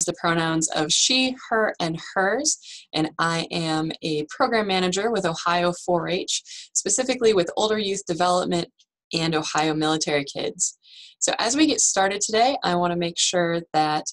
the pronouns of she, her, and hers, and I am a program manager with Ohio 4-H, specifically with older youth development and Ohio military kids. So as we get started today, I want to make sure that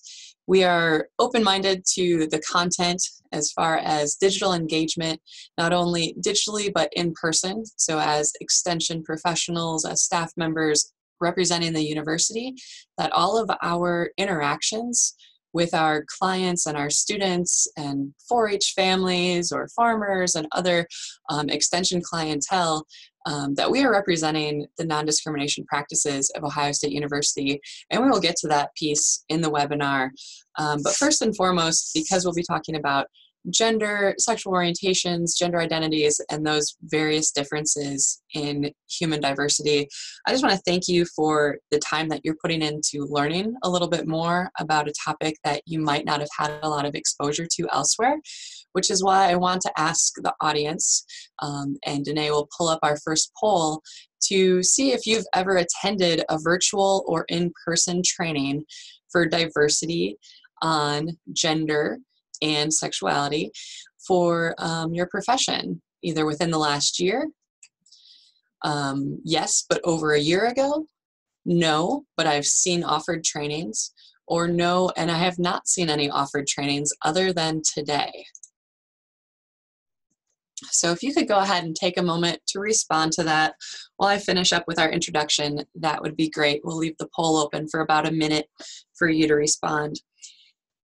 we are open-minded to the content as far as digital engagement, not only digitally but in person. So as extension professionals, as staff members representing the university, that all of our interactions with our clients and our students and 4-H families or farmers and other extension clientele, that we are representing the non-discrimination practices of Ohio State University, and we will get to that piece in the webinar. But first and foremost, because we'll be talking about gender, sexual orientations, gender identities, and those various differences in human diversity, I just want to thank you for the time that you're putting into learning a little bit more about a topic that you might not have had a lot of exposure to elsewhere, which is why I want to ask the audience, and Danae will pull up our first poll, to see if you've ever attended a virtual or in-person training for diversity on gender and sexuality for your profession, either within the last year, yes, but over a year ago, no, but I've seen offered trainings, or no, and I have not seen any offered trainings other than today. So if you could go ahead and take a moment to respond to that while I finish up with our introduction, that would be great. We'll leave the poll open for about a minute for you to respond.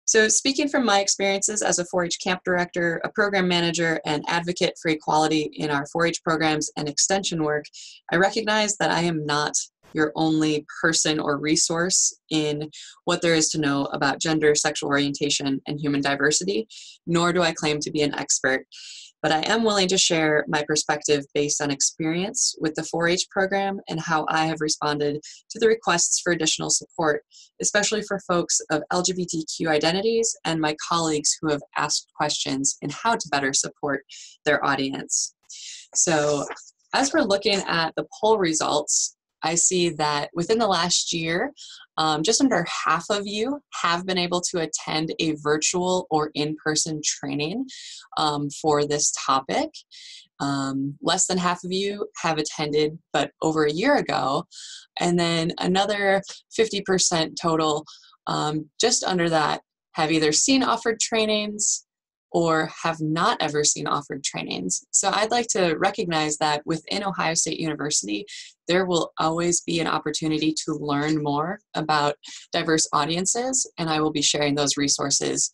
So speaking from my experiences as a 4-H camp director, a program manager, and advocate for equality in our 4-H programs and extension work, I recognize that I am not your only person or resource in what there is to know about gender, sexual orientation, and human diversity, nor do I claim to be an expert. But I am willing to share my perspective based on experience with the 4-H program and how I have responded to the requests for additional support, especially for folks of LGBTQ identities and my colleagues who have asked questions in how to better support their audience. So as we're looking at the poll results, I see that within the last year, just under half of you have been able to attend a virtual or in-person training for this topic. Less than half of you have attended, but over a year ago. And then another 50% total, just under that, have either seen offered trainings or have not ever seen offered trainings. So I'd like to recognize that within Ohio State University, there will always be an opportunity to learn more about diverse audiences, and I will be sharing those resources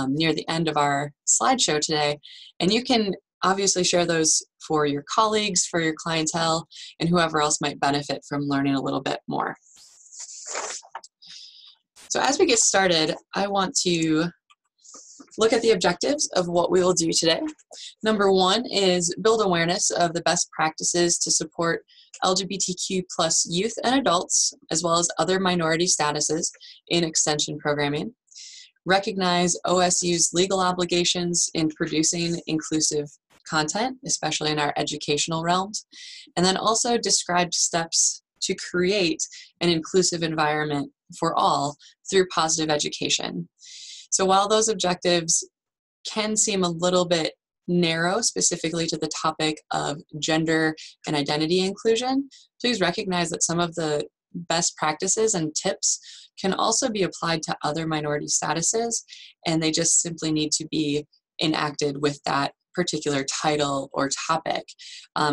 near the end of our slideshow today. And you can obviously share those for your colleagues, for your clientele, and whoever else might benefit from learning a little bit more. So as we get started, I want to look at the objectives of what we will do today. Number one is build awareness of the best practices to support LGBTQ plus youth and adults, as well as other minority statuses in extension programming. Recognize OSU's legal obligations in producing inclusive content, especially in our educational realms. And then also describe steps to create an inclusive environment for all through positive education. So while those objectives can seem a little bit narrow, specifically to the topic of gender and identity inclusion, please recognize that some of the best practices and tips can also be applied to other minority statuses, and they just simply need to be enacted with that particular title or topic.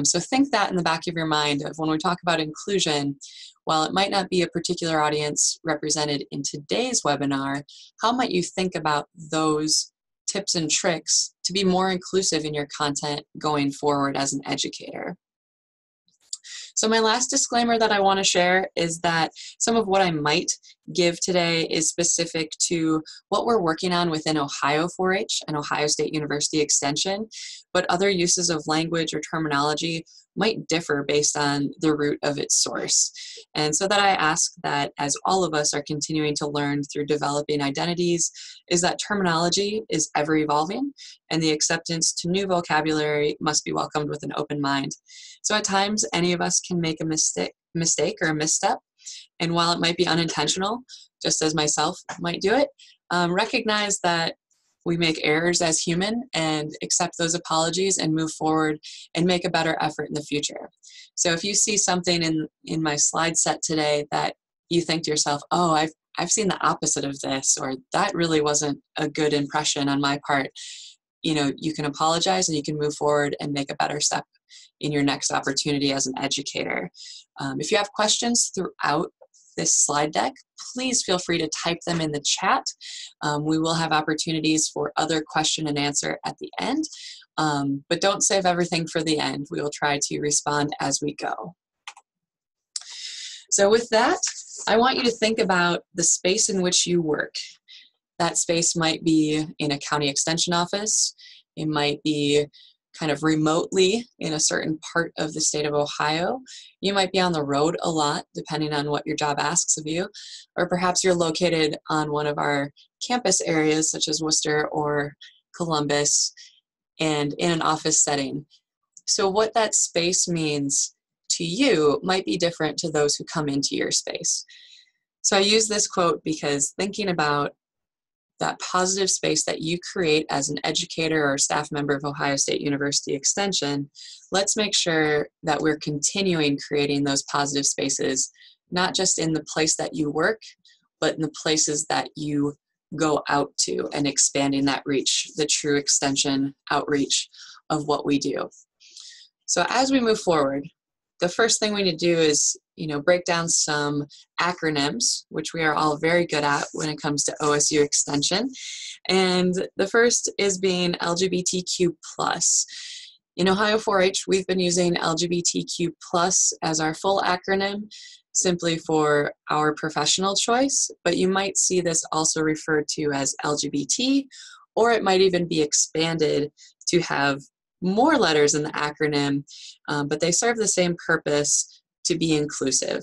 So think that in the back of your mind of when we talk about inclusion, while it might not be a particular audience represented in today's webinar, how might you think about those tips and tricks to be more inclusive in your content going forward as an educator? So my last disclaimer that I want to share is that some of what I might give today is specific to what we're working on within Ohio 4-H and Ohio State University Extension, but other uses of language or terminology might differ based on the root of its source. And so that I ask that as all of us are continuing to learn through developing identities, is that terminology is ever evolving and the acceptance to new vocabulary must be welcomed with an open mind. So at times, any of us can make a mistake or a misstep. And while it might be unintentional, just as myself might do it, recognize that we make errors as human and accept those apologies and move forward and make a better effort in the future. So if you see something in my slide set today that you think to yourself, oh, I've seen the opposite of this, or that really wasn't a good impression on my part, you can apologize and you can move forward and make a better step in your next opportunity as an educator. If you have questions throughout this slide deck, please feel free to type them in the chat. We will have opportunities for other question and answer at the end, but don't save everything for the end. We will try to respond as we go. So with that, I want you to think about the space in which you work. That space might be in a county extension office. It might be kind of remotely in a certain part of the state of Ohio. You might be on the road a lot, depending on what your job asks of you. Or perhaps you're located on one of our campus areas, such as Worcester or Columbus, and in an office setting. So what that space means to you might be different to those who come into your space. So I use this quote because thinking about that positive space that you create as an educator or staff member of Ohio State University Extension, let's make sure that we're continuing creating those positive spaces, not just in the place that you work, but in the places that you go out to, and expanding that reach, the true extension outreach of what we do. So as we move forward, the first thing we need to do is, break down some acronyms, which we are all very good at when it comes to OSU Extension. And the first is being LGBTQ+. In Ohio 4-H, we've been using LGBTQ+ as our full acronym, simply for our professional choice, but you might see this also referred to as LGBT, or it might even be expanded to have more letters in the acronym, but they serve the same purpose, to be inclusive.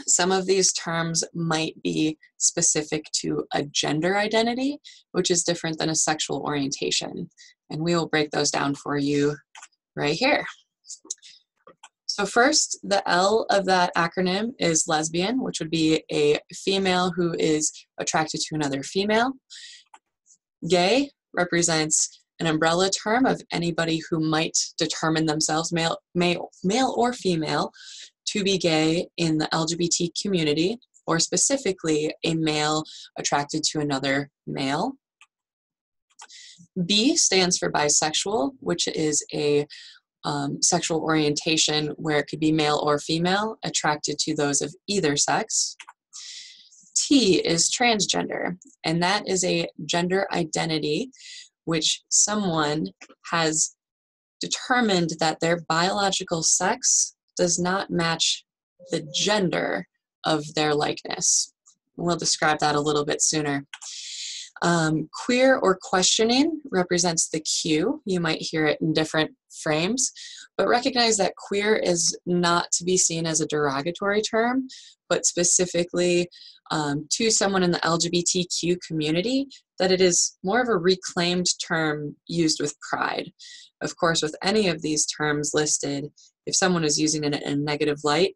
Some of these terms might be specific to a gender identity, which is different than a sexual orientation, and we will break those down for you right here. So first, the L of that acronym is lesbian, which would be a female who is attracted to another female. Gay represents an umbrella term of anybody who might determine themselves, male or female, to be gay in the LGBT community, or specifically a male attracted to another male. B stands for bisexual, which is a sexual orientation where it could be male or female, attracted to those of either sex. T is transgender, and that is a gender identity which someone has determined that their biological sex does not match the gender of their likeness. We'll describe that a little bit sooner. Queer or questioning represents the Q. You might hear it in different frames, but recognize that queer is not to be seen as a derogatory term, but specifically to someone in the LGBTQ community, that it is more of a reclaimed term used with pride. Of course, with any of these terms listed, if someone is using it in a negative light,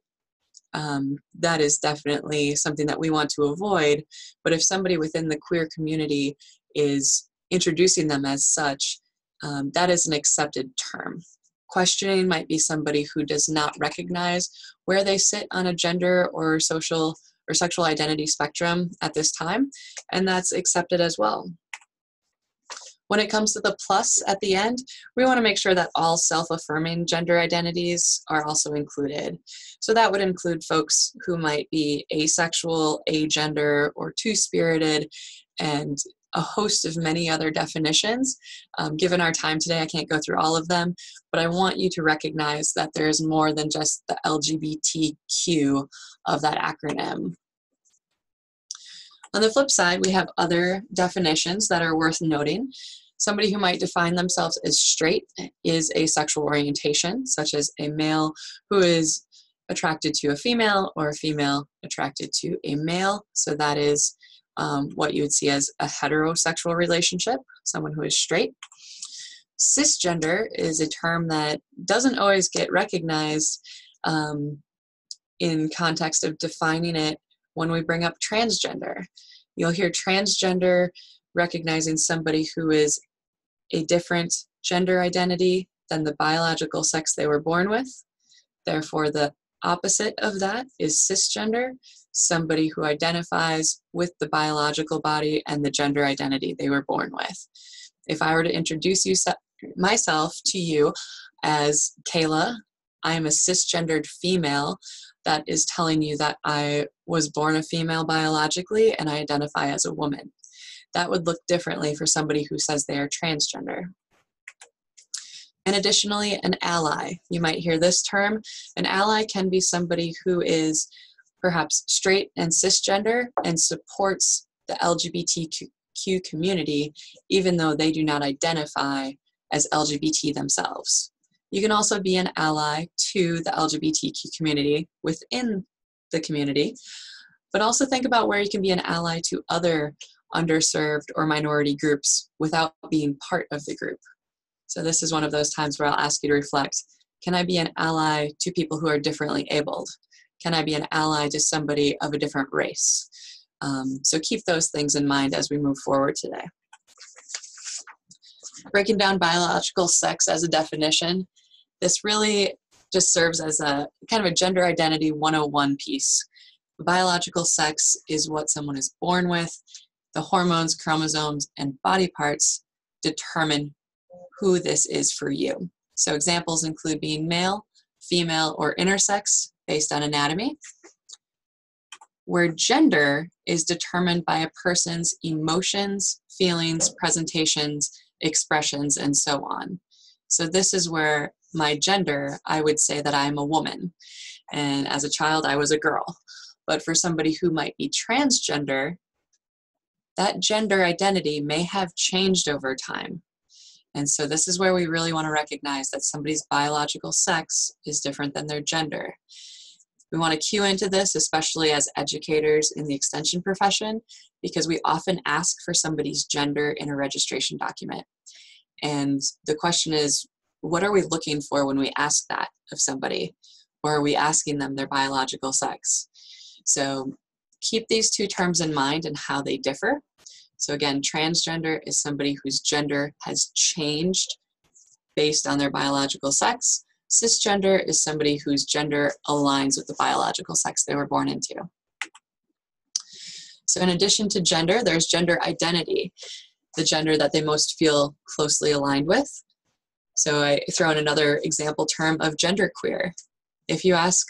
that is definitely something that we want to avoid. But if somebody within the queer community is introducing them as such, that is an accepted term. Questioning might be somebody who does not recognize where they sit on a gender or social or sexual identity spectrum at this time, and that's accepted as well. When it comes to the plus at the end, we want to make sure that all self-affirming gender identities are also included. So that would include folks who might be asexual, agender, or two-spirited, and a host of many other definitions. Given our time today, I can't go through all of them, but I want you to recognize that there is more than just the LGBTQ of that acronym. On the flip side, we have other definitions that are worth noting. Somebody who might define themselves as straight is a sexual orientation, such as a male who is attracted to a female or a female attracted to a male. So that is what you would see as a heterosexual relationship, someone who is straight. Cisgender is a term that doesn't always get recognized in context of defining it when we bring up transgender. You'll hear transgender recognizing somebody who is a different gender identity than the biological sex they were born with. Therefore, the opposite of that is cisgender, somebody who identifies with the biological body and the gender identity they were born with. If I were to introduce myself to you as Kayla, I am a cisgendered female. That is telling you that I was born a female biologically and I identify as a woman. That would look differently for somebody who says they are transgender. And additionally, an ally. You might hear this term. An ally can be somebody who is perhaps straight and cisgender and supports the LGBTQ community, even though they do not identify as LGBT themselves. You can also be an ally to the LGBTQ community within the community, but also think about where you can be an ally to other underserved or minority groups without being part of the group. So this is one of those times where I'll ask you to reflect, can I be an ally to people who are differently abled? Can I be an ally to somebody of a different race? So keep those things in mind as we move forward today. Breaking down biological sex as a definition, this really just serves as a kind of a gender identity 101 piece. Biological sex is what someone is born with. The hormones, chromosomes, and body parts determine who this is for you. So examples include being male, female, or intersex based on anatomy, where gender is determined by a person's emotions, feelings, presentations, expressions, and so on. So this is where my gender, I would say that I'm a woman. And as a child, I was a girl. But for somebody who might be transgender, that gender identity may have changed over time. And so this is where we really want to recognize that somebody's biological sex is different than their gender. We want to cue into this, especially as educators in the extension profession, because we often ask for somebody's gender in a registration document. And the question is, what are we looking for when we ask that of somebody? Or are we asking them their biological sex? So keep these two terms in mind and how they differ. So again, transgender is somebody whose gender has changed based on their biological sex. Cisgender is somebody whose gender aligns with the biological sex they were born into. So in addition to gender, there's gender identity, the gender that they most feel closely aligned with. So I throw in another example term of genderqueer. If you ask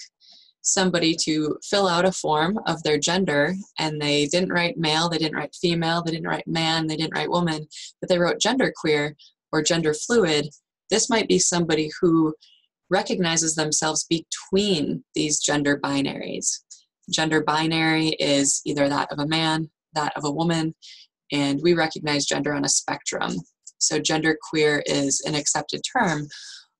somebody to fill out a form of their gender and they didn't write male, they didn't write female, they didn't write man, they didn't write woman, but they wrote genderqueer or gender fluid, this might be somebody who recognizes themselves between these gender binaries. Gender binary is either that of a man, that of a woman, and we recognize gender on a spectrum. So genderqueer is an accepted term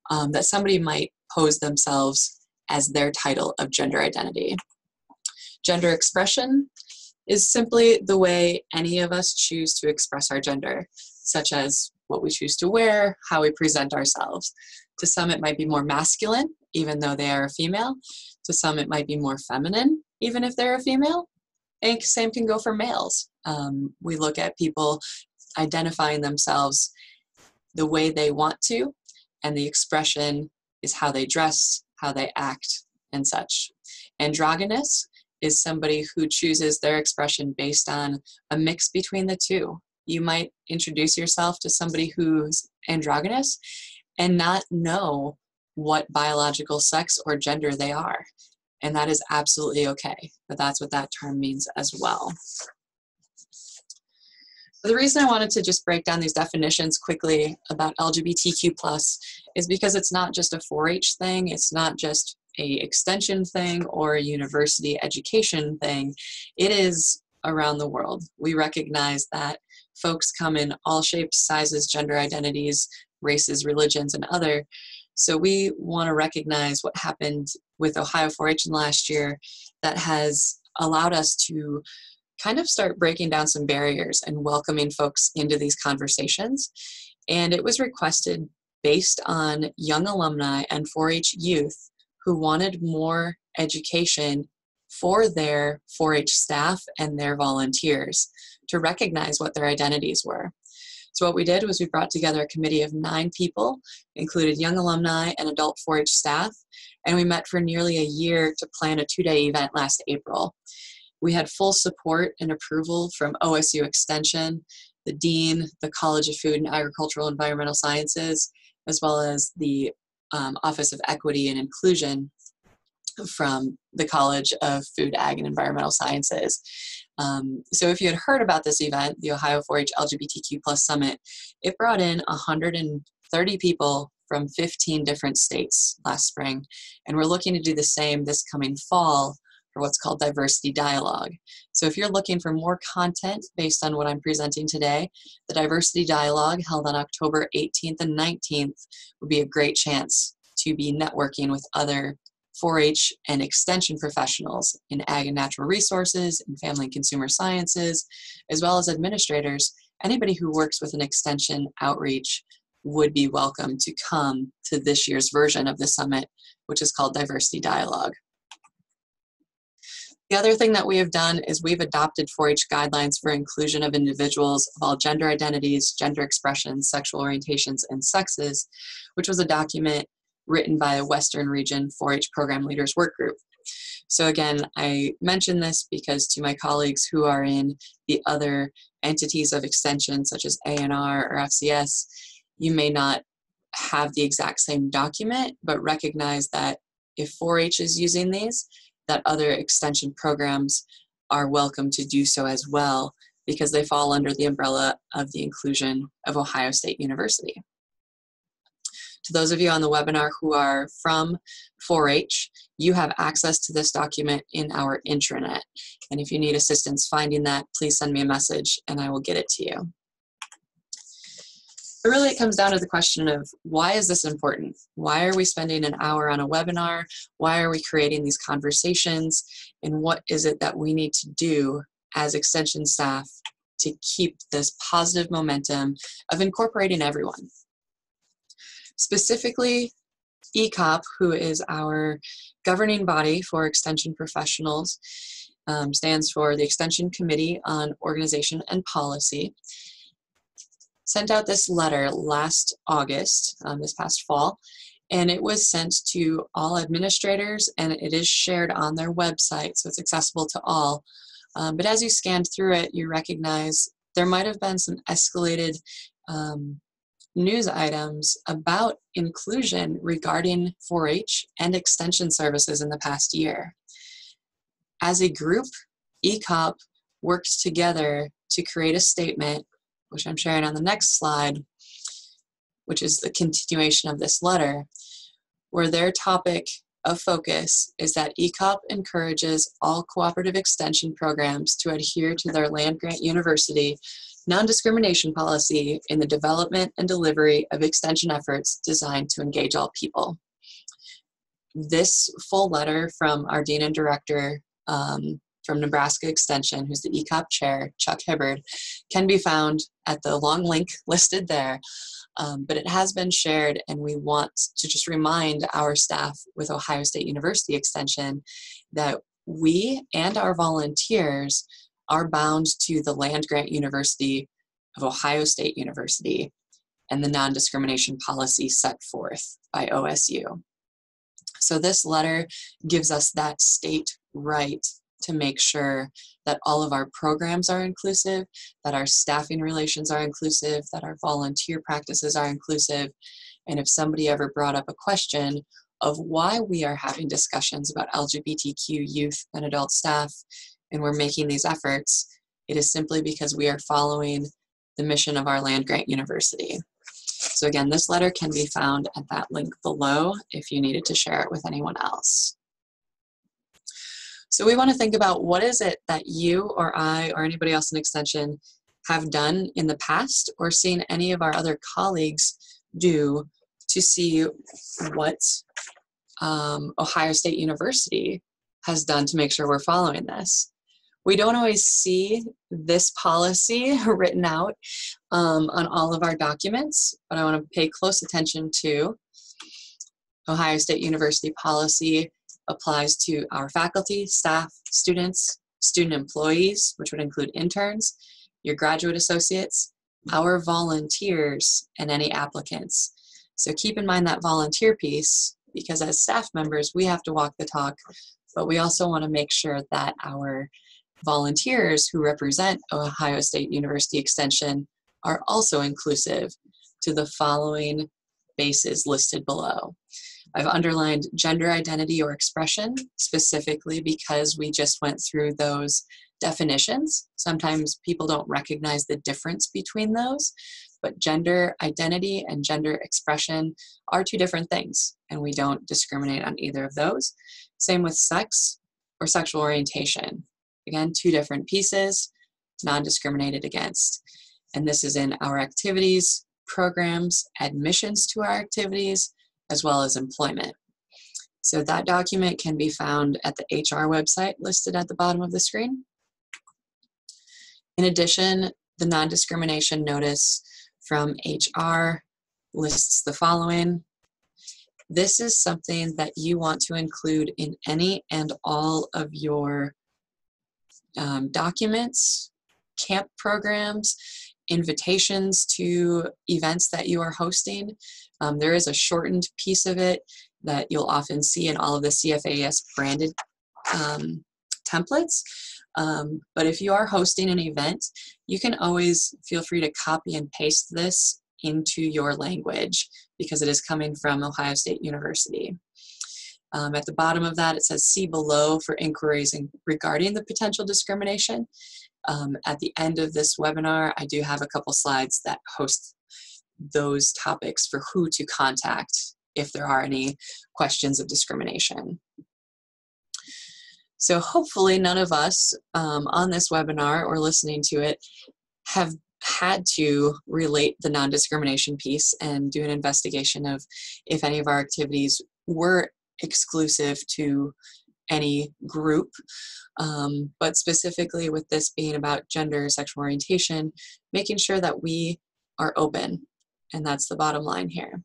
that somebody might pose themselves as their title of gender identity. Gender expression is simply the way any of us choose to express our gender, such as what we choose to wear, how we present ourselves. To some, it might be more masculine, even though they are a female. To some, it might be more feminine, even if they're a female. And same can go for males. We look at people identifying themselves the way they want to, and the expression is how they dress, how they act, and such. Androgynous is somebody who chooses their expression based on a mix between the two. You might introduce yourself to somebody who's androgynous and not know what biological sex or gender they are. And that is absolutely okay, but that's what that term means as well. The reason I wanted to just break down these definitions quickly about LGBTQ+ is because it's not just a 4-H thing, it's not just a extension thing or a university education thing. It is around the world. We recognize that folks come in all shapes, sizes, gender identities, races, religions, and other. So we want to recognize what happened with Ohio 4-H in the last year that has allowed us to kind of start breaking down some barriers and welcoming folks into these conversations. And it was requested based on young alumni and 4-H youth who wanted more education for their 4-H staff and their volunteers to recognize what their identities were. So what we did was we brought together a committee of 9 people, included young alumni and adult 4-H staff, and we met for nearly a year to plan a 2-day event last April. We had full support and approval from OSU Extension, the Dean, the College of Food and Agricultural Environmental Sciences, as well as the Office of Equity and Inclusion from the College of Food, Ag, and Environmental Sciences. So if you had heard about this event, the Ohio 4-H LGBTQ Plus Summit, it brought in 130 people from 15 different states last spring. And we're looking to do the same this coming fall for what's called Diversity Dialogue. So if you're looking for more content based on what I'm presenting today, the Diversity Dialogue held on October 18th and 19th would be a great chance to be networking with other 4-H and extension professionals in ag and natural resources and family and consumer sciences, as well as administrators. Anybody who works with an extension outreach would be welcome to come to this year's version of the summit, which is called Diversity Dialogue. The other thing that we have done is we've adopted 4-H guidelines for inclusion of individuals of all gender identities, gender expressions, sexual orientations, and sexes, which was a document written by a Western Region 4-H Program Leaders Work Group. So again, I mention this because to my colleagues who are in the other entities of extension, such as ANR or FCS, you may not have the exact same document, but recognize that if 4-H is using these, that other extension programs are welcome to do so as well, because they fall under the umbrella of the inclusion of Ohio State University. To those of you on the webinar who are from 4-H, you have access to this document in our intranet. And if you need assistance finding that, please send me a message and I will get it to you. But really it comes down to the question of, why is this important? Why are we spending an hour on a webinar? Why are we creating these conversations? And what is it that we need to do as extension staff to keep this positive momentum of incorporating everyone? Specifically, ECOP, who is our governing body for extension professionals, stands for the Extension Committee on Organization and Policy, sent out this letter last August, this past fall, and it was sent to all administrators, and it is shared on their website, so it's accessible to all. But as you scanned through it, you recognize there might have been some escalated news items about inclusion regarding 4-H and extension services in the past year. As a group, ECOP worked together to create a statement, which I'm sharing on the next slide, which is the continuation of this letter, where their topic of focus is that ECOP encourages all cooperative extension programs to adhere to their land-grant university non-discrimination policy in the development and delivery of extension efforts designed to engage all people. This full letter from our Dean and Director from Nebraska Extension, who's the ECOP Chair, Chuck Hibbard, can be found at the long link listed there. But it has been shared, and we want to just remind our staff with Ohio State University Extension that we and our volunteers are bound to the land-grant university of Ohio State University and the non-discrimination policy set forth by OSU. So this letter gives us that state right to make sure that all of our programs are inclusive, that our staffing relations are inclusive, that our volunteer practices are inclusive. And if somebody ever brought up a question of why we are having discussions about LGBTQ youth and adult staff, and we're making these efforts, it is simply because we are following the mission of our land-grant university. So again, this letter can be found at that link below if you needed to share it with anyone else. So we want to think about, what is it that you or I or anybody else in Extension have done in the past or seen any of our other colleagues do to see what Ohio State University has done to make sure we're following this. We don't always see this policy written out on all of our documents, but I want to pay close attention to Ohio State University policy applies to our faculty, staff, students, student employees, which would include interns, your graduate associates, our volunteers, and any applicants. So keep in mind that volunteer piece, because as staff members, we have to walk the talk, but we also want to make sure that our volunteers who represent Ohio State University Extension are also inclusive to the following bases listed below. I've underlined gender identity or expression specifically because we just went through those definitions. Sometimes people don't recognize the difference between those, but gender identity and gender expression are two different things, and we don't discriminate on either of those. Same with sex or sexual orientation. Again, two different pieces, non-discriminated against. And this is in our activities, programs, admissions to our activities, as well as employment. So that document can be found at the HR website listed at the bottom of the screen. In addition, the non-discrimination notice from HR lists the following. This is something that you want to include in any and all of your documents, camp programs, invitations to events that you are hosting. There is a shortened piece of it that you'll often see in all of the CFAES branded templates. But if you are hosting an event, you can always feel free to copy and paste this into your language because it is coming from Ohio State University. At the bottom of that, it says see below for inquiries regarding the potential discrimination. At the end of this webinar, I do have a couple slides that host those topics for who to contact if there are any questions of discrimination. So hopefully none of us on this webinar or listening to it have had to relate the non-discrimination piece and do an investigation of if any of our activities were exclusive to any group, but specifically with this being about gender, sexual orientation, making sure that we are open, and that's the bottom line here.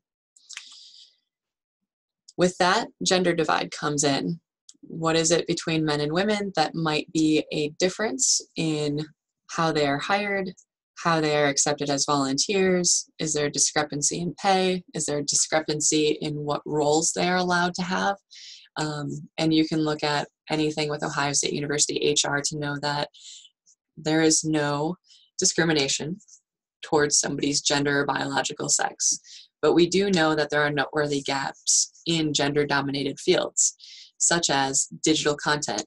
With that, gender divide comes in. What is it between men and women that might be a difference in how they are hired, how they are accepted as volunteers? Is there a discrepancy in pay? Is there a discrepancy in what roles they are allowed to have? And you can look at anything with Ohio State University HR to know that there is no discrimination towards somebody's gender or biological sex. But we do know that there are noteworthy gaps in gender-dominated fields, such as digital content,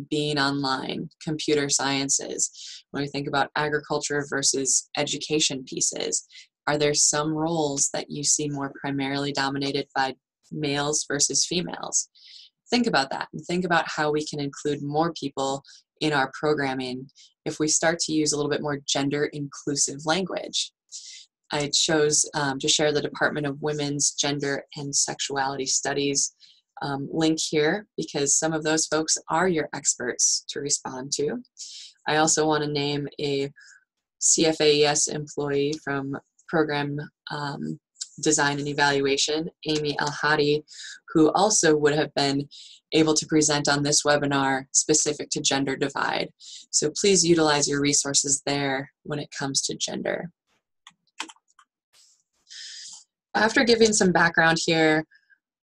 being online, computer sciences. When we think about agriculture versus education pieces, are there some roles that you see more primarily dominated by males versus females? Think about that and think about how we can include more people in our programming if we start to use a little bit more gender inclusive language. I chose to share the Department of Women's Gender and Sexuality Studies link here because some of those folks are your experts to respond to. I also want to name a CFAES employee from program design and evaluation, Amy El-Hadi, who also would have been able to present on this webinar specific to gender divide. So please utilize your resources there when it comes to gender. After giving some background here,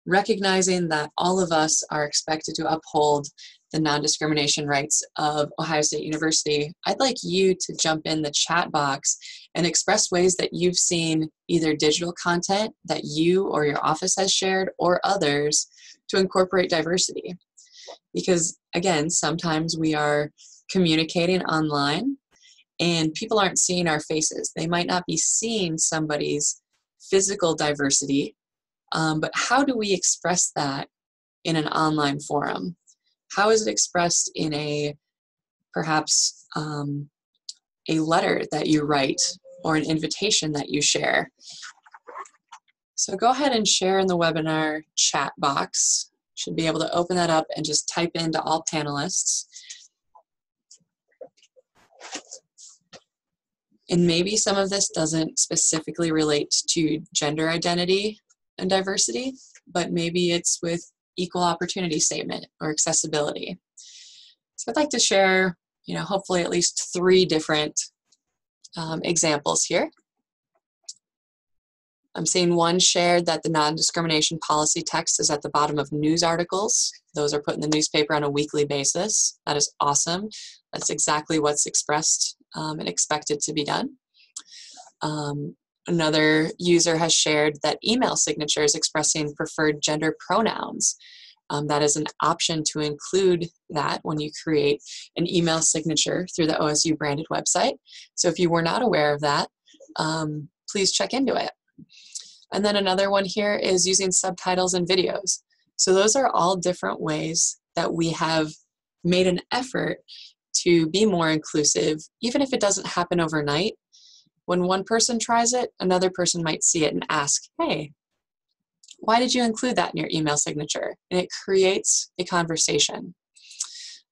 recognizing that all of us are expected to uphold the non-discrimination rights of Ohio State University, I'd like you to jump in the chat box and express ways that you've seen either digital content that you or your office has shared or others to incorporate diversity. Because again, sometimes we are communicating online and people aren't seeing our faces. They might not be seeing somebody's physical diversity, but how do we express that in an online forum? How is it expressed in a, perhaps a letter that you write or an invitation that you share? So go ahead and share in the webinar chat box. Should be able to open that up and just type into all panelists. And maybe some of this doesn't specifically relate to gender identity and diversity, but maybe it's with equal opportunity statement or accessibility. So I'd like to share, hopefully at least 3 different examples here. I'm seeing one shared that the non-discrimination policy text is at the bottom of news articles. Those are put in the newspaper on a weekly basis. That is awesome. That's exactly what's expressed and expected to be done. Another user has shared that email signatures expressing preferred gender pronouns. That is an option to include that when you create an email signature through the OSU branded website. So if you were not aware of that, please check into it. And then another one here is using subtitles and videos. So those are all different ways that we have made an effort to be more inclusive, even if it doesn't happen overnight. When one person tries it, another person might see it and ask, hey, why did you include that in your email signature? And it creates a conversation.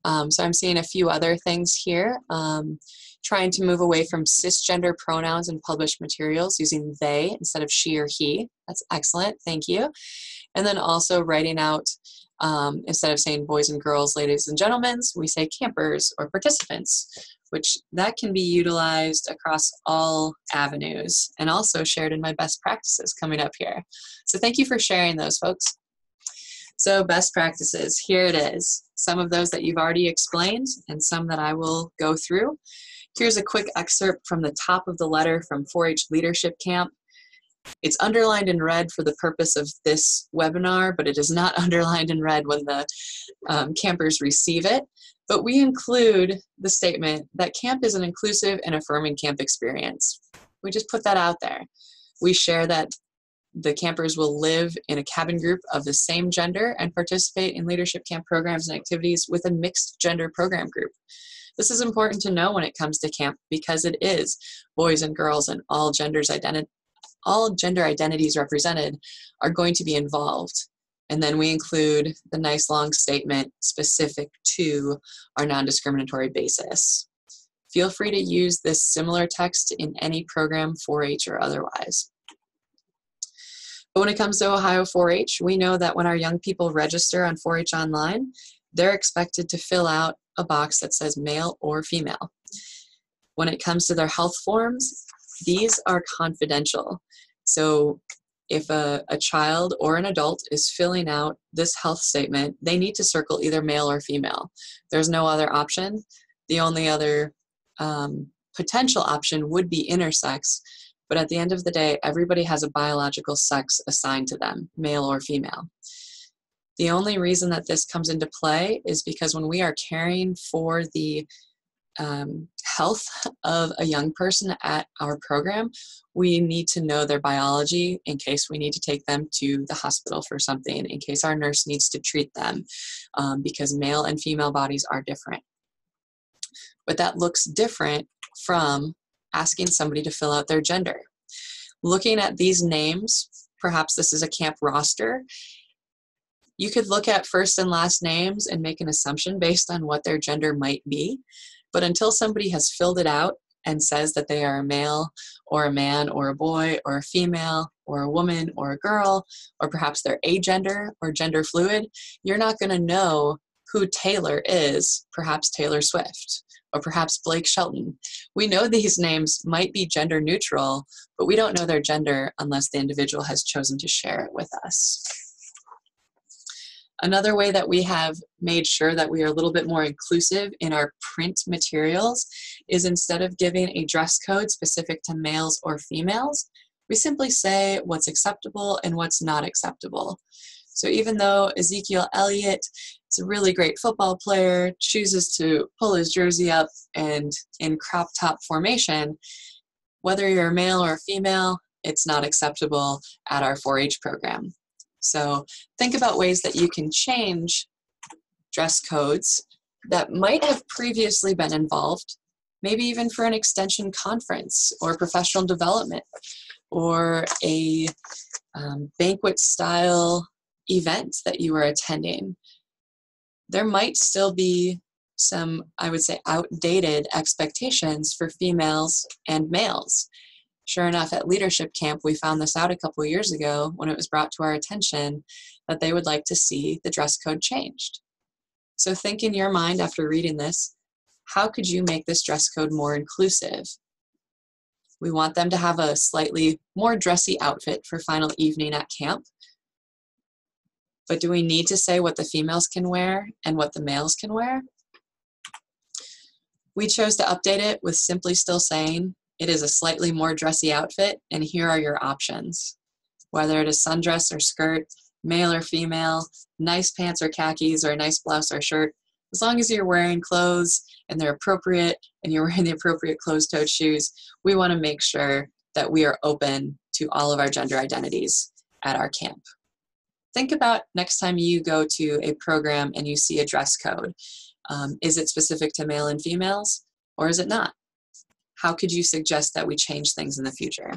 So I'm seeing a few other things here. Trying to move away from cisgender pronouns in published materials using they instead of she or he. That's excellent, thank you. And then also writing out, instead of saying boys and girls, ladies and gentlemen, we say campers or participants, which that can be utilized across all avenues and also shared in my best practices coming up here. So thank you for sharing those, folks. So best practices, here it is. Some of those that you've already explained and some that I will go through. Here's a quick excerpt from the top of the letter from 4-H Leadership Camp. It's underlined in red for the purpose of this webinar, but it is not underlined in red when the campers receive it. But we include the statement that camp is an inclusive and affirming camp experience. We just put that out there. We share that the campers will live in a cabin group of the same gender and participate in leadership camp programs and activities with a mixed gender program group. This is important to know when it comes to camp because it is boys and girls and all gender identities represented are going to be involved. And then we include the nice long statement specific to our non-discriminatory basis. Feel free to use this similar text in any program, 4-H or otherwise. But when it comes to Ohio 4-H, we know that when our young people register on 4-H Online, they're expected to fill out a box that says male or female. When it comes to their health forms, these are confidential. So if a child or an adult is filling out this health statement, they need to circle either male or female. There's no other option. The only other potential option would be intersex, but at the end of the day, everybody has a biological sex assigned to them, male or female. The only reason that this comes into play is because when we are caring for the health of a young person at our program, we need to know their biology in case we need to take them to the hospital for something, in case our nurse needs to treat them, because male and female bodies are different. But that looks different from asking somebody to fill out their gender. Looking at these names, perhaps this is a camp roster, you could look at first and last names and make an assumption based on what their gender might be. But until somebody has filled it out and says that they are a male or a man or a boy or a female or a woman or a girl, or perhaps they're agender or gender fluid, you're not going to know who Taylor is, perhaps Taylor Swift, or perhaps Blake Shelton. We know these names might be gender neutral, but we don't know their gender unless the individual has chosen to share it with us. Another way that we have made sure that we are a little bit more inclusive in our print materials is instead of giving a dress code specific to males or females, we simply say what's acceptable and what's not acceptable. So even though Ezekiel Elliott is a really great football player, chooses to pull his jersey up and in crop top formation, whether you're a male or a female, it's not acceptable at our 4-H program. So think about ways that you can change dress codes that might have previously been involved, maybe even for an extension conference or professional development or a banquet style event that you are attending. There might still be some, I would say, outdated expectations for females and males. Sure enough, at leadership camp, we found this out a couple of years ago when it was brought to our attention that they would like to see the dress code changed. So think in your mind after reading this, how could you make this dress code more inclusive? We want them to have a slightly more dressy outfit for final evening at camp. But do we need to say what the females can wear and what the males can wear? We chose to update it with simply still saying, it is a slightly more dressy outfit, and here are your options. Whether it is sundress or skirt, male or female, nice pants or khakis, or a nice blouse or shirt, as long as you're wearing clothes and they're appropriate and you're wearing the appropriate closed-toed shoes, we want to make sure that we are open to all of our gender identities at our camp. Think about next time you go to a program and you see a dress code. Is it specific to male and females, or is it not? How could you suggest that we change things in the future?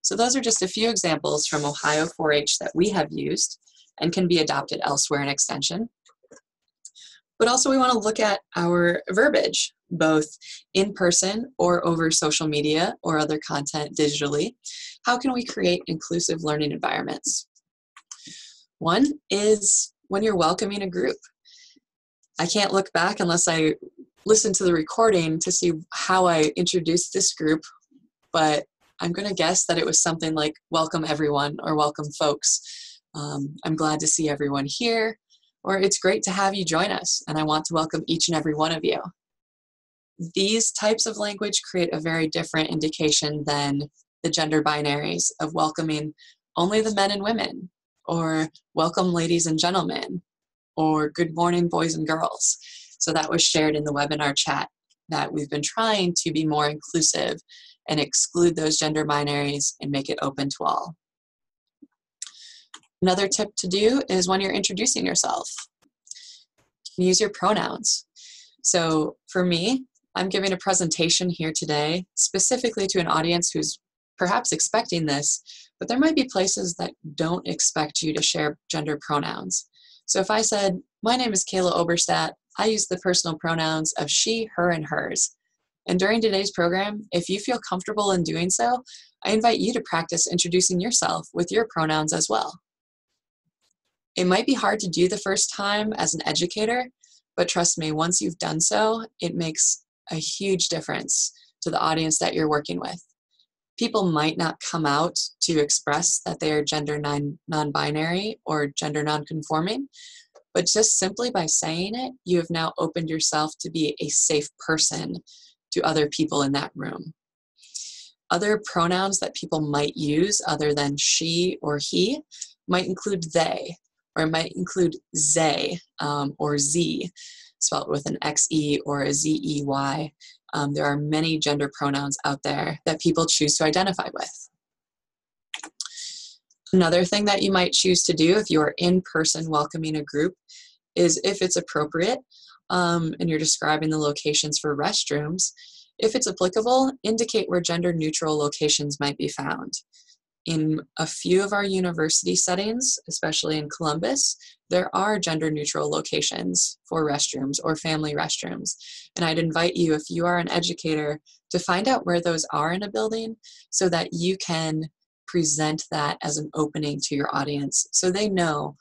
So those are just a few examples from Ohio 4-H that we have used and can be adopted elsewhere in Extension. But also we want to look at our verbiage, both in person or over social media or other content digitally. How can we create inclusive learning environments? One is when you're welcoming a group. I can't look back unless I listen to the recording to see how I introduced this group, but I'm going to guess that it was something like welcome everyone or welcome folks. I'm glad to see everyone here, or it's great to have you join us, and I want to welcome each and every one of you. These types of language create a very different indication than the gender binaries of welcoming only the men and women, or welcome ladies and gentlemen, or good morning boys and girls. So that was shared in the webinar chat that we've been trying to be more inclusive and exclude those gender binaries and make it open to all. Another tip to do is when you're introducing yourself, you can use your pronouns. So for me, I'm giving a presentation here today specifically to an audience who's perhaps expecting this, but there might be places that don't expect you to share gender pronouns. So if I said, my name is Kayla Oberstadt, I use the personal pronouns of she, her, and hers. And during today's program, if you feel comfortable in doing so, I invite you to practice introducing yourself with your pronouns as well. It might be hard to do the first time as an educator, but trust me, once you've done so, it makes a huge difference to the audience that you're working with. People might not come out to express that they are gender non-binary or gender non-conforming, but just simply by saying it, you have now opened yourself to be a safe person to other people in that room. Other pronouns that people might use other than she or he might include they, or it might include zay or z, spelled with an xe or a zey. There are many gender pronouns out there that people choose to identify with. Another thing that you might choose to do if you are in person welcoming a group is, if it's appropriate, and you're describing the locations for restrooms, if it's applicable, indicate where gender neutral locations might be found. In a few of our university settings, especially in Columbus, there are gender neutral locations for restrooms or family restrooms. And I'd invite you, if you are an educator, to find out where those are in a building so that you can present that as an opening to your audience so they know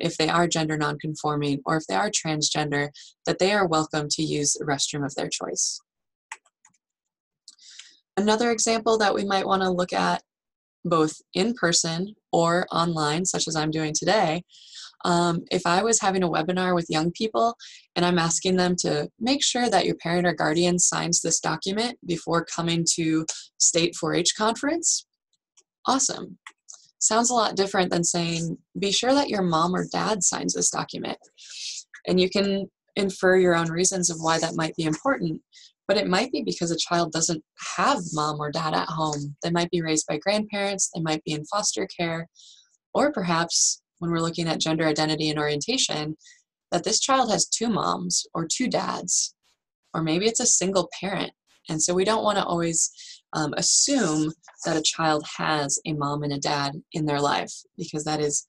if they are gender nonconforming or if they are transgender, that they are welcome to use a restroom of their choice. Another example that we might want to look at both in person or online, such as I'm doing today, if I was having a webinar with young people and I'm asking them to make sure that your parent or guardian signs this document before coming to State 4-H conference, awesome. Sounds a lot different than saying, be sure that your mom or dad signs this document. And you can infer your own reasons of why that might be important, but it might be because a child doesn't have mom or dad at home. They might be raised by grandparents, they might be in foster care, or perhaps when we're looking at gender identity and orientation, that this child has two moms or two dads, or maybe it's a single parent. And so we don't want to always assume that a child has a mom and a dad in their life, because that is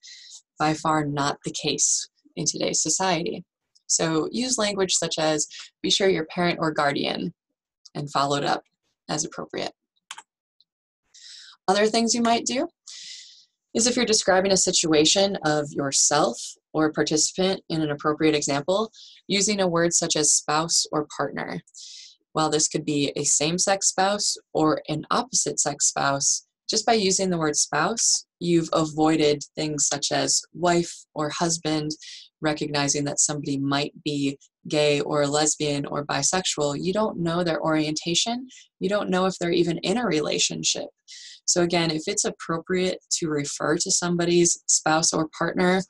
by far not the case in today's society. So use language such as, be sure your parent or guardian, and follow it up as appropriate. Other things you might do is if you're describing a situation of yourself or a participant in an appropriate example, using a word such as spouse or partner. While this could be a same-sex spouse or an opposite-sex spouse, just by using the word spouse, you've avoided things such as wife or husband, recognizing that somebody might be gay or lesbian or bisexual. You don't know their orientation. You don't know if they're even in a relationship. So again, if it's appropriate to refer to somebody's spouse or partner,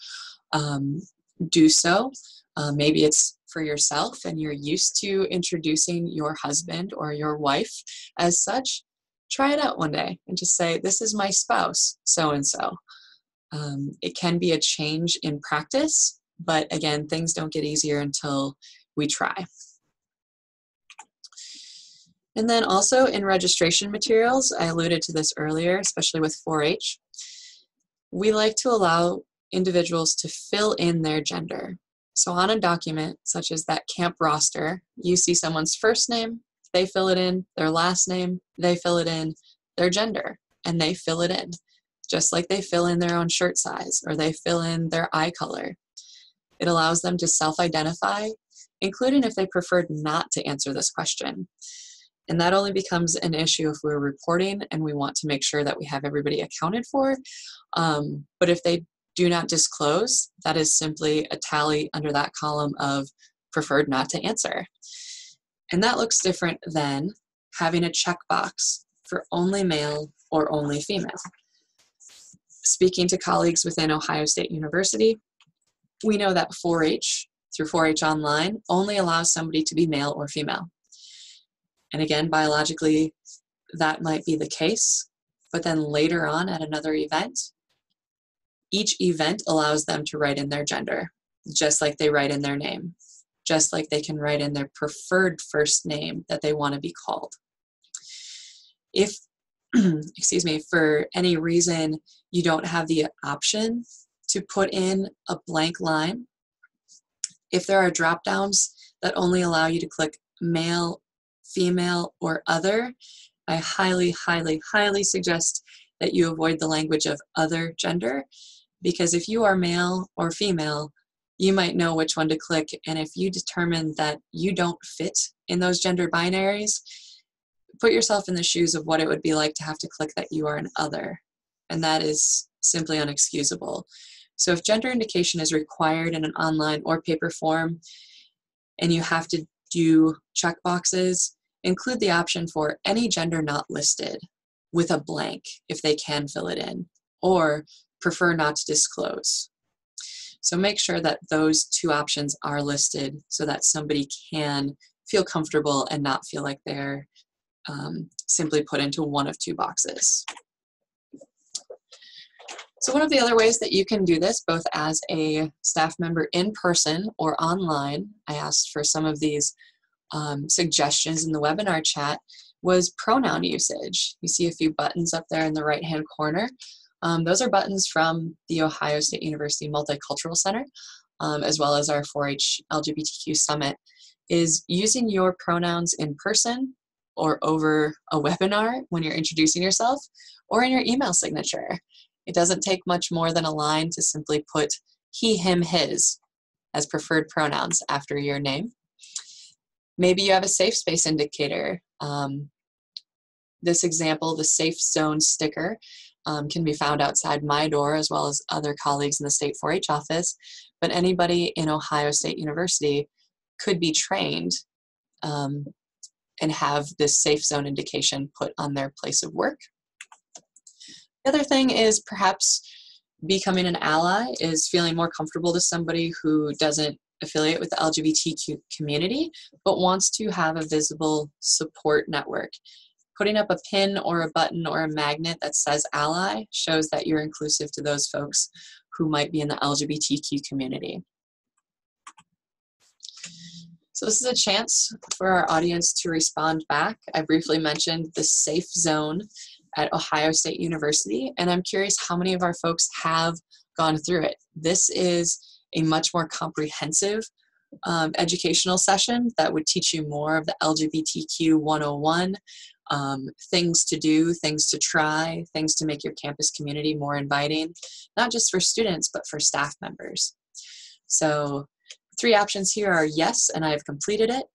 do so. Maybe it's for yourself and you're used to introducing your husband or your wife as such. Try it out one day and just say, this is my spouse, so-and-so. It can be a change in practice, but again, things don't get easier until we try. And then also in registration materials, I alluded to this earlier, especially with 4-H, we like to allow individuals to fill in their gender. So on a document, such as that camp roster, you see someone's first name, they fill it in, their last name, they fill it in, their gender, and they fill it in, just like they fill in their own shirt size or they fill in their eye color. It allows them to self-identify, including if they preferred not to answer this question. And that only becomes an issue if we're reporting and we want to make sure that we have everybody accounted for. But if they do not disclose, that is simply a tally under that column of preferred not to answer. And that looks different than having a checkbox for only male or only female. Speaking to colleagues within Ohio State University, we know that 4-H, through 4-H Online, only allows somebody to be male or female. And again, biologically, that might be the case, but then later on at another event, each event allows them to write in their gender, just like they write in their name, just like they can write in their preferred first name that they want to be called. If, excuse me, for any reason you don't have the option to put in a blank line, if there are drop downs that only allow you to click male, female, or other, I highly, highly, highly suggest that you avoid the language of other gender, because if you are male or female, you might know which one to click, and if you determine that you don't fit in those gender binaries, put yourself in the shoes of what it would be like to have to click that you are an other, and that is simply unexcusable. So if gender indication is required in an online or paper form, and you have to do checkboxes, include the option for any gender not listed with a blank if they can fill it in, or prefer not to disclose. So make sure that those two options are listed so that somebody can feel comfortable and not feel like they're simply put into one of two boxes. So one of the other ways that you can do this, both as a staff member in person or online, I asked for some of these suggestions in the webinar chat, was pronoun usage. You see a few buttons up there in the right-hand corner. Those are buttons from the Ohio State University Multicultural Center, as well as our 4-H LGBTQ Summit, is using your pronouns in person or over a webinar when you're introducing yourself, or in your email signature. It doesn't take much more than a line to simply put he, him, his as preferred pronouns after your name. Maybe you have a safe space indicator. This example, the safe zone sticker, can be found outside my door as well as other colleagues in the state 4-H office, but anybody in Ohio State University could be trained and have this safe zone indication put on their place of work. The other thing is perhaps becoming an ally is feeling more comfortable to somebody who doesn't affiliate with the LGBTQ community, but wants to have a visible support network. Putting up a pin or a button or a magnet that says ally shows that you're inclusive to those folks who might be in the LGBTQ community. So this is a chance for our audience to respond back. I briefly mentioned the safe zone at Ohio State University, and I'm curious how many of our folks have gone through it. This is a much more comprehensive educational session that would teach you more of the LGBTQ 101 things to do, things to try, things to make your campus community more inviting, not just for students, but for staff members. So 3 options here are yes, and I have completed it,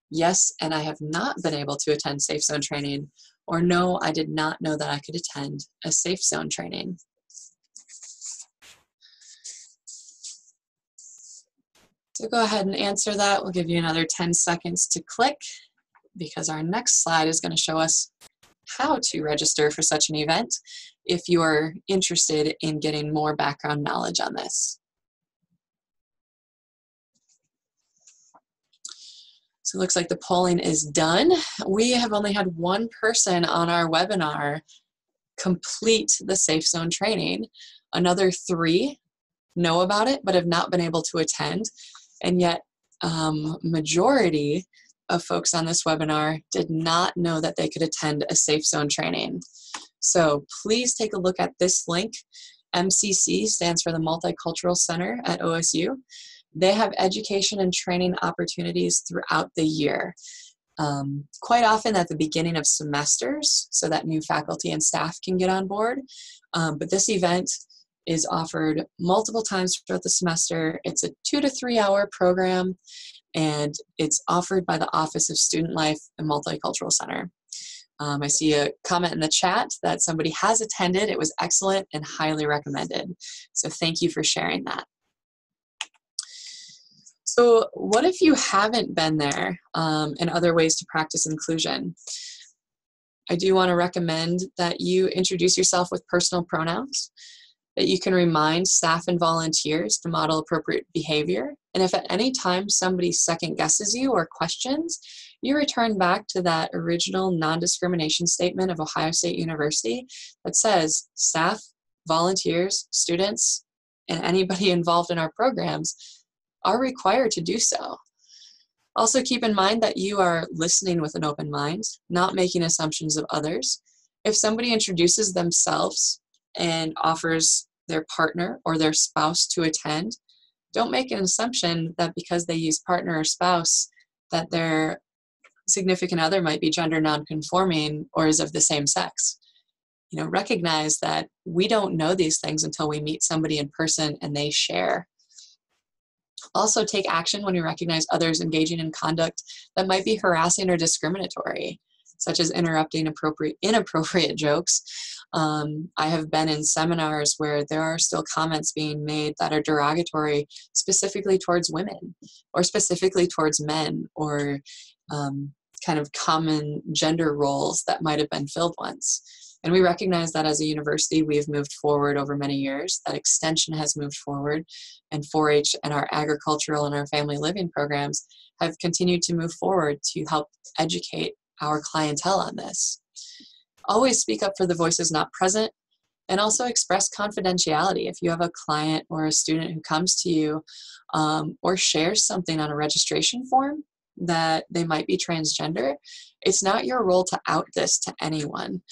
yes, and I have not been able to attend Safe Zone training, or no, I did not know that I could attend a Safe Zone training. So go ahead and answer that. We'll give you another 10 seconds to click, because our next slide is going to show us how to register for such an event if you're interested in getting more background knowledge on this. So it looks like the polling is done. We have only had 1 person on our webinar complete the Safe Zone training. Another 3 know about it but have not been able to attend. And yet majority of folks on this webinar did not know that they could attend a Safe Zone training. So please take a look at this link. MCC stands for the Multicultural Center at OSU. They have education and training opportunities throughout the year. Quite often at the beginning of semesters, so that new faculty and staff can get on board. But this event is offered multiple times throughout the semester. It's a 2 to 3 hour program, and it's offered by the Office of Student Life and Multicultural Center. I see a comment in the chat that somebody has attended. It was excellent and highly recommended. So thank you for sharing that. So what if you haven't been there, and other ways to practice inclusion? I do want to recommend that you introduce yourself with personal pronouns, that you can remind staff and volunteers to model appropriate behavior. And if at any time somebody second guesses you or questions, you return back to that original non-discrimination statement of Ohio State University that says staff, volunteers, students, and anybody involved in our programs are required to do so. Also keep in mind that you are listening with an open mind, not making assumptions of others. If somebody introduces themselves and offers their partner or their spouse to attend, don't make an assumption that because they use partner or spouse that their significant other might be gender nonconforming or is of the same sex. You know, recognize that we don't know these things until we meet somebody in person and they share. Also take action when you recognize others engaging in conduct that might be harassing or discriminatory, such as interrupting inappropriate jokes. I have been in seminars where there are still comments being made that are derogatory specifically towards women or specifically towards men, or kind of common gender roles that might have been filled once. And we recognize that as a university, we've moved forward over many years, that extension has moved forward, and 4-H and our agricultural and our family living programs have continued to move forward to help educate our clientele on this. Always speak up for the voices not present, and also express confidentiality. If you have a client or a student who comes to you or shares something on a registration form that they might be transgender, it's not your role to out this to anyone.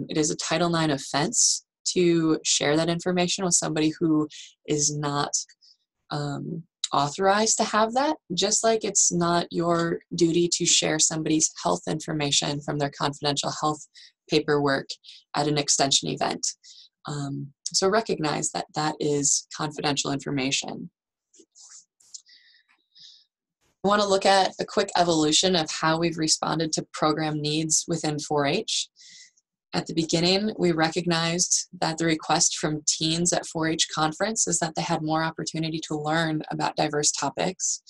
It is a Title IX offense to share that information with somebody who is not authorized to have that, just like it's not your duty to share somebody's health information from their confidential health paperwork at an extension event. So recognize that that is confidential information. I want to look at a quick evolution of how we've responded to program needs within 4-H. At the beginning, we recognized that the request from teens at 4-H conference is that they had more opportunity to learn about diverse topics.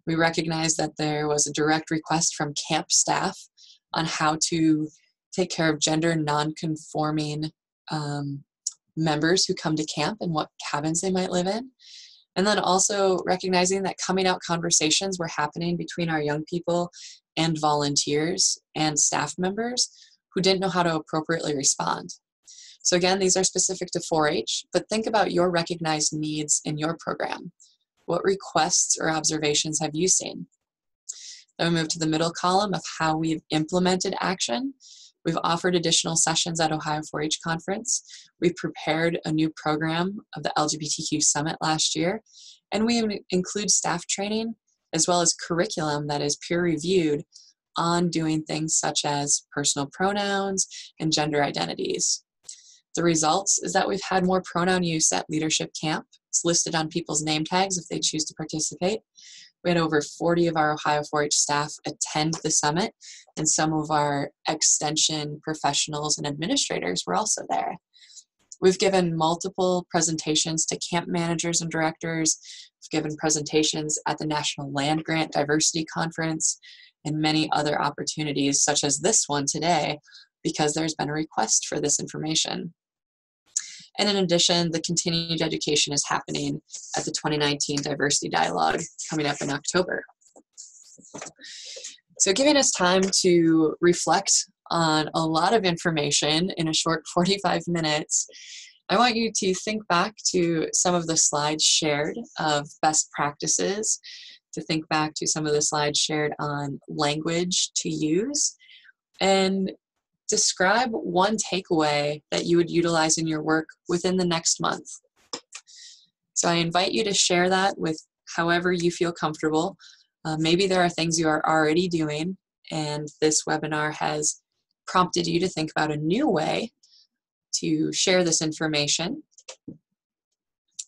We recognized that there was a direct request from camp staff on how to take care of gender non-conforming members who come to camp and what cabins they might live in. And then also recognizing that coming out conversations were happening between our young people and volunteers and staff members who didn't know how to appropriately respond. So again, these are specific to 4-H, but think about your recognized needs in your program. What requests or observations have you seen? Then we move to the middle column of how we've implemented action. We've offered additional sessions at Ohio 4-H Conference. We've prepared a new program of the LGBTQ Summit last year, and we include staff training as well as curriculum that is peer-reviewed on doing things such as personal pronouns and gender identities. The results is that we've had more pronoun use at leadership camp. It's listed on people's name tags if they choose to participate. We had over 40 of our Ohio 4-H staff attend the summit, and some of our extension professionals and administrators were also there. We've given multiple presentations to camp managers and directors. We've given presentations at the National Land Grant Diversity Conference and many other opportunities, such as this one today, because there's been a request for this information. And in addition, the continued education is happening at the 2019 Diversity Dialogue coming up in October. So giving us time to reflect on a lot of information in a short 45 minutes, I want you to think back to some of the slides shared of best practices, to think back to some of the slides shared on language to use, and describe one takeaway that you would utilize in your work within the next month. So I invite you to share that with however you feel comfortable. Maybe there are things you are already doing, and this webinar has prompted you to think about a new way to share this information.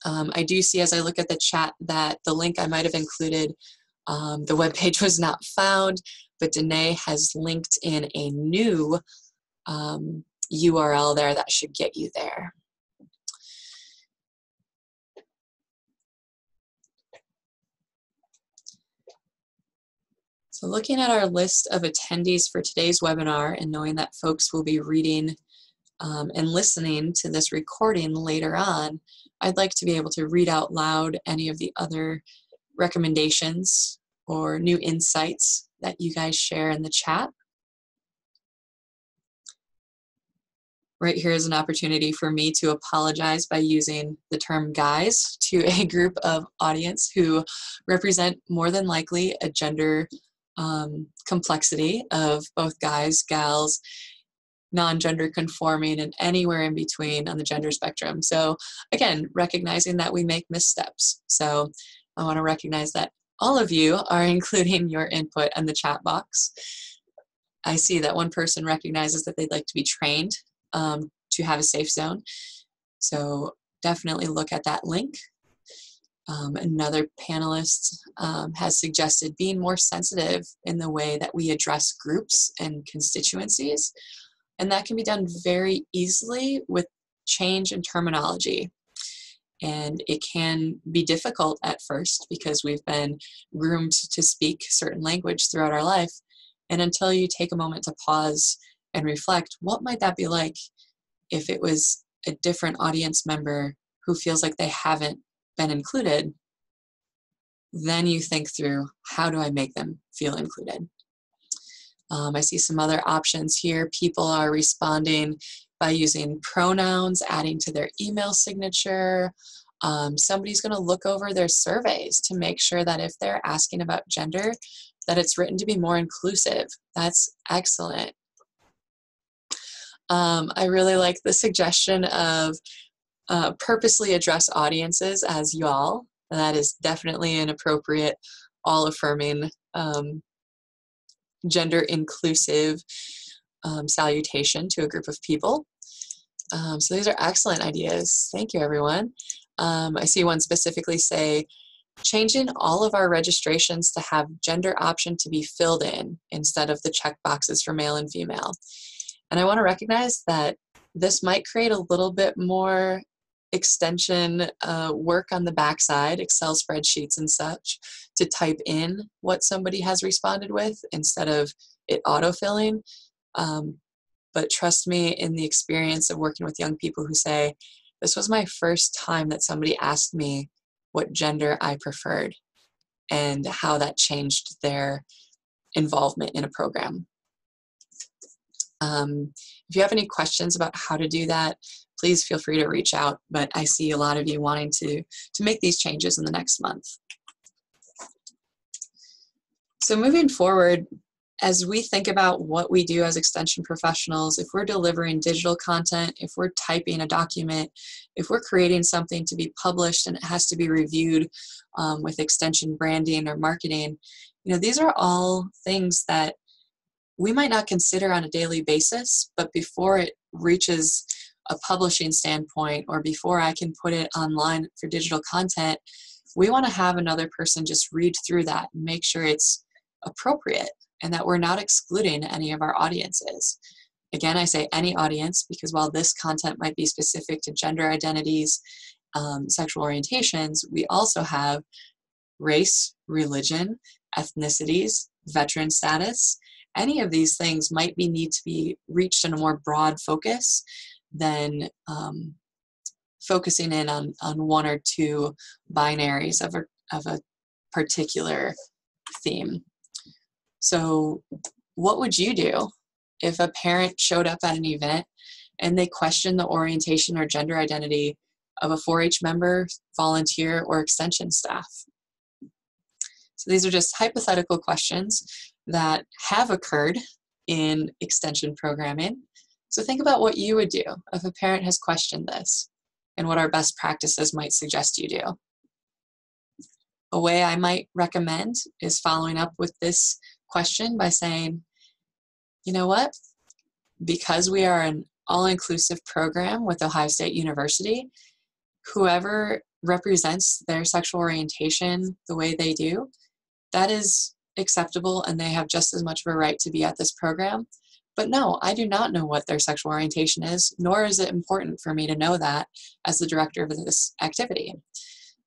I do see as I look at the chat that the link I might have included, the webpage was not found, but Danae has linked in a new URL there that should get you there. So looking at our list of attendees for today's webinar and knowing that folks will be reading and listening to this recording later on, I'd like to be able to read out loud any of the other recommendations or new insights that you guys share in the chat. Right here is an opportunity for me to apologize by using the term guys to a group of audience who represent more than likely a gender complexity of both guys, gals, non-gender conforming, and anywhere in between on the gender spectrum. So again, recognizing that we make missteps. So I want to recognize that all of you are including your input in the chat box. I see that one person recognizes that they'd like to be trained to have a safe zone. So definitely look at that link. Another panelist has suggested being more sensitive in the way that we address groups and constituencies. And that can be done very easily with change in terminology. And it can be difficult at first because we've been groomed to speak certain language throughout our life. And until you take a moment to pause and reflect, what might that be like if it was a different audience member who feels like they haven't been included? Then you think through, how do I make them feel included? I see some other options here. People are responding by using pronouns, adding to their email signature. Somebody's going to look over their surveys to make sure that if they're asking about gender, that it's written to be more inclusive. That's excellent. I really like the suggestion of purposely address audiences as y'all. That is definitely an appropriate, all-affirming, gender-inclusive salutation to a group of people. So these are excellent ideas. Thank you, everyone. I see one specifically say, changing all of our registrations to have gender option to be filled in instead of the check boxes for male and female. And I want to recognize that this might create a little bit more extension work on the backside, Excel spreadsheets and such, to type in what somebody has responded with instead of it autofilling. But trust me, in the experience of working with young people who say, this was my first time that somebody asked me what gender I preferred and how that changed their involvement in a program. If you have any questions about how to do that, please feel free to reach out, but I see a lot of you wanting to make these changes in the next month. So moving forward, as we think about what we do as extension professionals, if we're delivering digital content, if we're typing a document, if we're creating something to be published and it has to be reviewed with extension branding or marketing, these are all things that we might not consider on a daily basis, but before it reaches a publishing standpoint or before I can put it online for digital content, we want to have another person just read through that and make sure it's appropriate and that we're not excluding any of our audiences. Again, I say any audience because while this content might be specific to gender identities, sexual orientations, we also have race, religion, ethnicities, veteran status. Any of these things might need to be reached in a more broad focus than focusing in on one or two binaries of a particular theme. So what would you do if a parent showed up at an event and they questioned the orientation or gender identity of a 4-H member, volunteer, or extension staff? So these are just hypothetical questions that have occurred in extension programming. So think about what you would do if a parent has questioned this and what our best practices might suggest you do. A way I might recommend is following up with this question by saying, you know what? Because we are an all-inclusive program with Ohio State University, whoever represents their sexual orientation the way they do, that is acceptable and they have just as much of a right to be at this program. But no, I do not know what their sexual orientation is, nor is it important for me to know that as the director of this activity.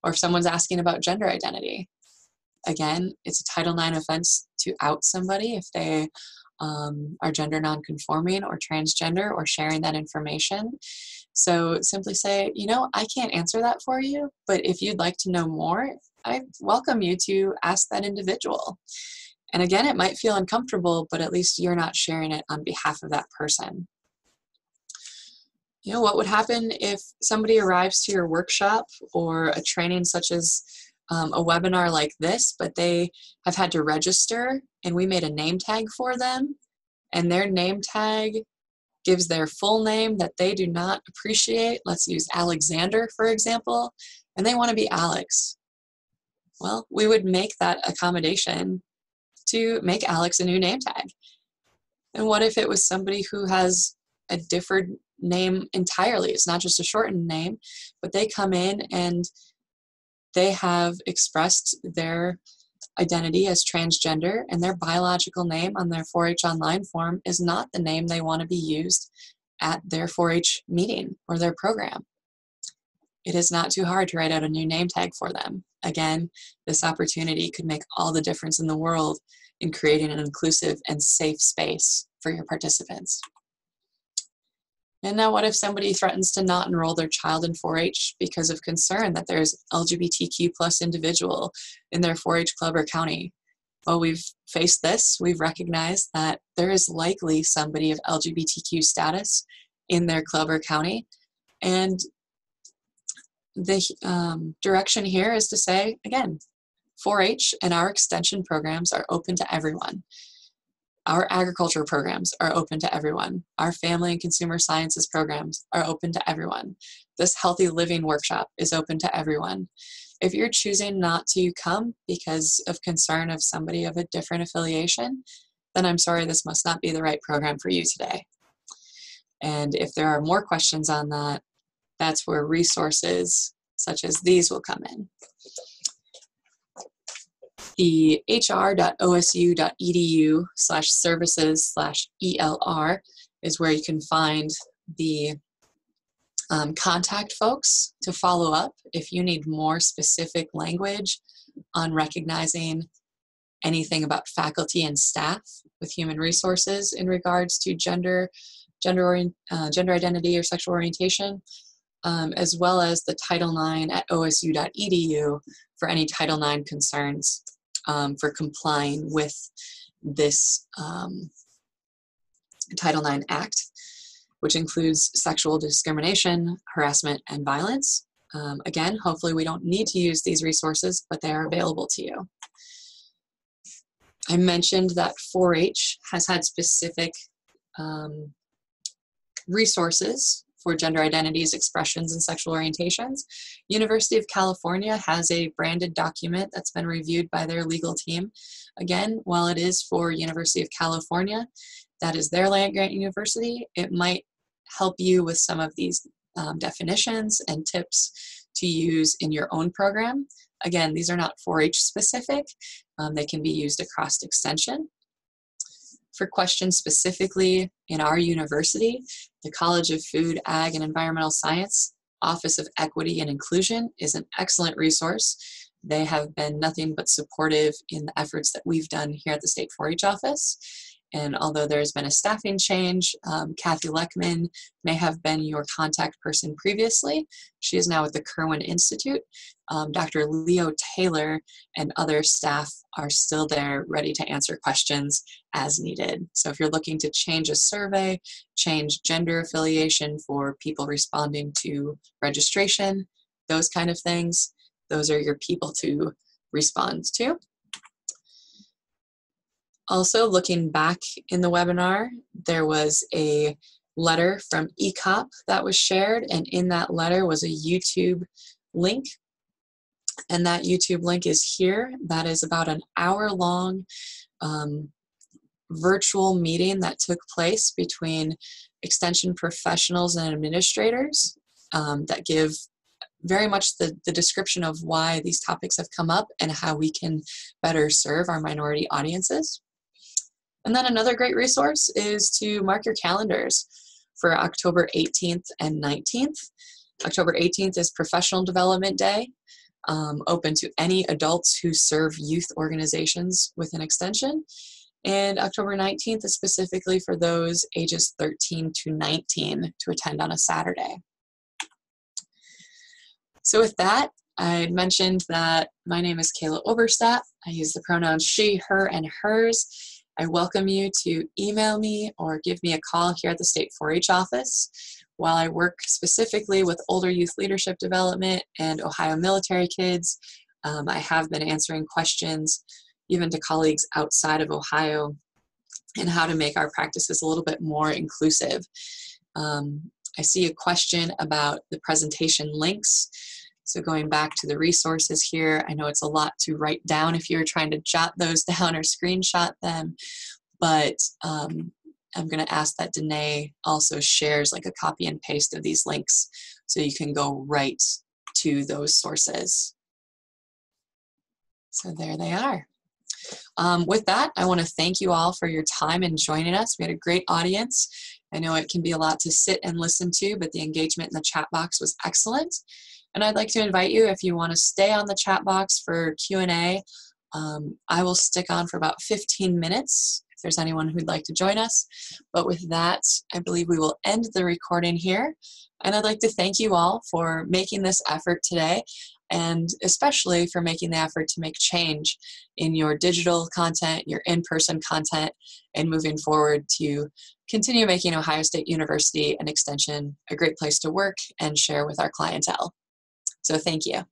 Or if someone's asking about gender identity, again, it's a Title IX offense to out somebody if they are gender nonconforming or transgender or sharing that information. So simply say, you know, I can't answer that for you, but if you'd like to know more, I welcome you to ask that individual. And again, it might feel uncomfortable, but at least you're not sharing it on behalf of that person. You know, what would happen if somebody arrives to your workshop or a training such as a webinar like this, but they have had to register and we made a name tag for them and their name tag gives their full name that they do not appreciate. Let's use Alexander, for example, and they want to be Alex. Well, we would make that accommodation to make Alex a new name tag. And what if it was somebody who has a different name entirely? It's not just a shortened name, but they come in and they have expressed their identity as transgender and their biological name on their 4-H online form is not the name they want to be used at their 4-H meeting or their program. It is not too hard to write out a new name tag for them. Again, this opportunity could make all the difference in the world in creating an inclusive and safe space for your participants. And now what if somebody threatens to not enroll their child in 4-H because of concern that there's LGBTQ plus individual in their 4-H club or county? Well, we've faced this. We've recognized that there is likely somebody of LGBTQ status in their club or county. And the direction here is to say, again, 4-H and our extension programs are open to everyone. Our agriculture programs are open to everyone. Our family and consumer sciences programs are open to everyone. This healthy living workshop is open to everyone. If you're choosing not to come because of concern of somebody of a different affiliation, then I'm sorry, this must not be the right program for you today. And if there are more questions on that, that's where resources such as these will come in. The hr.osu.edu/services/ELR is where you can find the contact folks to follow up if you need more specific language on recognizing anything about faculty and staff with human resources in regards to gender identity or sexual orientation, as well as the Title IX at osu.edu for any Title IX concerns for complying with this Title IX Act, which includes sexual discrimination, harassment, and violence. Again, hopefully we don't need to use these resources, but they are available to you. I mentioned that 4-H has had specific resources for gender identities, expressions, and sexual orientations. University of California has a branded document that's been reviewed by their legal team. Again, while it is for University of California, that is their land-grant university, it might help you with some of these definitions and tips to use in your own program. Again, these are not 4-H specific. They can be used across extension. For questions specifically in our university, the College of Food, Ag, and Environmental Science Office of Equity and Inclusion is an excellent resource. They have been nothing but supportive in the efforts that we've done here at the State 4-H office. And although there's been a staffing change, Kathy Leckman may have been your contact person previously. She is now at the Kerwin Institute. Dr. Leo Taylor and other staff are still there ready to answer questions as needed. So if you're looking to change a survey, change gender affiliation for people responding to registration, those kind of things, those are your people to respond to. Also, looking back in the webinar, there was a letter from ECOP that was shared, and in that letter was a YouTube link. And that YouTube link is here. That is about an hour-long virtual meeting that took place between extension professionals and administrators that give very much the description of why these topics have come up and how we can better serve our minority audiences. And then another great resource is to mark your calendars for October 18th and 19th. October 18th is Professional Development Day, open to any adults who serve youth organizations within Extension. And October 19th is specifically for those ages 13 to 19 to attend on a Saturday. So with that, I mentioned that my name is Kayla Oberstadt. I use the pronouns she, her, and hers. I welcome you to email me or give me a call here at the State 4-H office. While I work specifically with older youth leadership development and Ohio military kids, I have been answering questions even to colleagues outside of Ohio and how to make our practices a little bit more inclusive. I see a question about the presentation links. So going back to the resources here, I know it's a lot to write down if you're trying to jot those down or screenshot them, but I'm going to ask that Danae also shares like a copy and paste of these links so you can go right to those sources. So there they are. With that, I want to thank you all for your time and joining us. We had a great audience. I know it can be a lot to sit and listen to, but the engagement in the chat box was excellent. And I'd like to invite you, if you want to stay on the chat box for Q&A, I will stick on for about 15 minutes if there's anyone who'd like to join us. But with that, I believe we will end the recording here. And I'd like to thank you all for making this effort today, and especially for making the effort to make change in your digital content, your in-person content, and moving forward to continue making Ohio State University and Extension a great place to work and share with our clientele. So thank you.